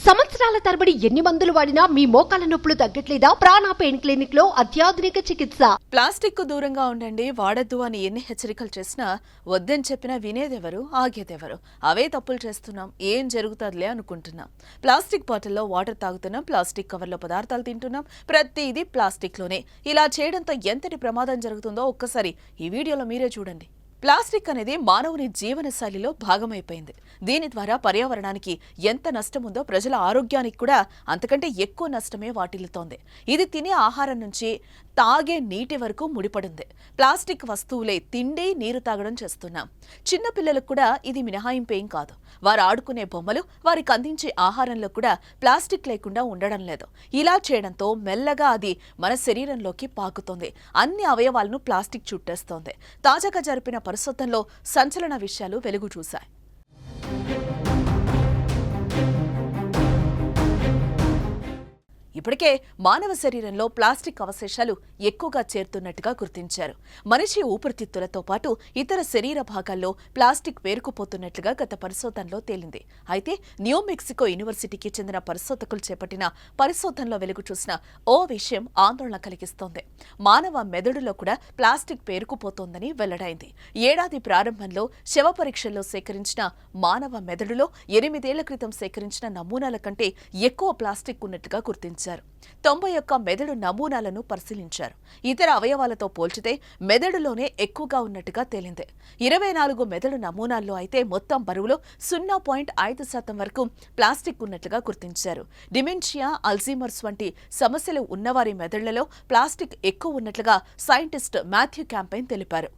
సంవత్సరాల తరబడి ఎన్ని మందులు వాడినా మీ మోకాల నొప్పులు తగ్గట్లేదా? ప్రాణ పెయిన్ క్లినిక్ లో అత్యాధునిక చికిత్స. ప్లాస్టిక్ కు దూరంగా ఉండండి, వాడద్దు అని ఎన్ని హెచ్చరికలు చేసినా వద్దని చెప్పినా వినేదెవరు, ఆగేదెవరు? అవే తప్పులు చేస్తున్నాం, ఏం జరుగుతుందిలే అనుకుంటున్నాం. ప్లాస్టిక్ బాటిల్లో వాటర్ తాగుతున్నాం, ప్లాస్టిక్ కవర్లో పదార్థాలు తింటున్నాం, ప్రతిదీ ప్లాస్టిక్ లోనే. ఇలా చేయడంతో ఎంతటి ప్రమాదం జరుగుతుందో ఒక్కసారి ఈ వీడియోలో మీరే చూడండి. ప్లాస్టిక్ అనేది మానవుని జీవన శైలిలో భాగమైపోయింది. దీని ద్వారా పర్యావరణానికి ఎంత నష్టముందో ప్రజల ఆరోగ్యానికి కూడా అంతకంటే ఎక్కువ నష్టమే వాటిల్లుతోంది. ఇది తినే ఆహారం నుంచి తాగే నీటి వరకు ముడిపడింది. ప్లాస్టిక్ వస్తువులే తిండి, నీరు తాగడం చేస్తున్నాం. చిన్నపిల్లలకు కూడా ఇది మినహాయింపేం కాదు. వారు ఆడుకునే బొమ్మలు, వారికి అందించే ఆహారంలో కూడా ప్లాస్టిక్ లేకుండా ఉండడం లేదు. ఇలా చేయడంతో మెల్లగా అది మన శరీరంలోకి పాకుతోంది. అన్ని అవయవాలను ప్లాస్టిక్ చుట్టేస్తోంది. తాజాగా జరిపిన పరిశోధనలో సంచలన విషయాలు వెలుగు చూశాయి. ఇప్పటికే మానవ శరీరంలో ప్లాస్టిక్ అవశేషాలు ఎక్కువగా చేరుతున్నట్టుగా గుర్తించారు. మనిషి ఊపిరితిత్తులతో పాటు ఇతర శరీర భాగాల్లో ప్లాస్టిక్ పేరుకుపోతున్నట్లుగా గత పరిశోధనలో తేలింది. అయితే న్యూ మెక్సికో యూనివర్సిటీకి చెందిన పరిశోధకులు చేపట్టిన పరిశోధనలో వెలుగు చూసిన ఓ విషయం ఆందోళన కలిగిస్తోంది. మానవ మెదడులో కూడా ప్లాస్టిక్ పేరుకుపోతోందని వెల్లడైంది. ఏడాది ప్రారంభంలో శవ పరీక్షల్లో సేకరించిన మానవ మెదడులో 8 ఏళ్ల క్రితం సేకరించిన నమూనాల కంటే ఎక్కువ ప్లాస్టిక్ ఉన్నట్టుగా గుర్తించారు. 91 మెదడు నమూనాలను పరిశీలించారు. ఇతర అవయవాలతో పోల్చితే మెదడులోనే ఎక్కువగా ఉన్నట్టుగా తేలింది. 24 మెదడు నమూనాల్లో అయితే మొత్తం బరువులో 0.5% వరకు ప్లాస్టిక్ ఉన్నట్లుగా గుర్తించారు. డిమెన్షియా, అల్జీమర్స్ వంటి సమస్యలు ఉన్నవారి మెదళ్లలో ప్లాస్టిక్ ఎక్కువ ఉన్నట్లుగా సైంటిస్ట్ మాథ్యూ క్యాంపెయిన్ తెలిపారు.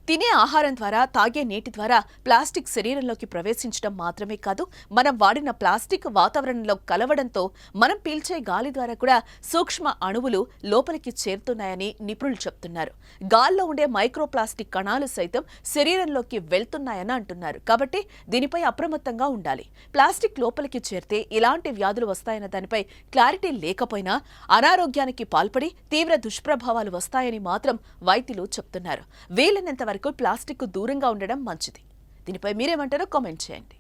తినే ఆహారం ద్వారా, తాగే నీటి ద్వారా ప్లాస్టిక్ శరీరంలోకి ప్రవేశించడం మాత్రమే కాదు, మనం వాడిన ప్లాస్టిక్ వాతావరణంలో కలవడంతో మనం పీల్చే గాలి ద్వారా కూడా సూక్ష్మ అణువులు లోపలికి చేరుతున్నాయని నిపుణులు చెప్తున్నారు. గాల్లో ఉండే మైక్రోప్లాస్టిక్ కణాలు సైతం శరీరంలోకి వెళ్తున్నాయని అంటున్నారు. కాబట్టి దీనిపై అప్రమత్తంగా ఉండాలి. ప్లాస్టిక్ లోపలికి చేరితే ఇలాంటి వ్యాధులు వస్తాయన్న దానిపై క్లారిటీ లేకపోయినా అనారోగ్యానికి పాల్పడి తీవ్ర దుష్ప్రభావాలు వస్తాయని మాత్రం వైద్యులు చెప్తున్నారు. వీలైనంత ప్లాస్టిక్ కు దూరంగా ఉండడం మంచిది. దీనిపై మీరేమంటారో కామెంట్ చేయండి.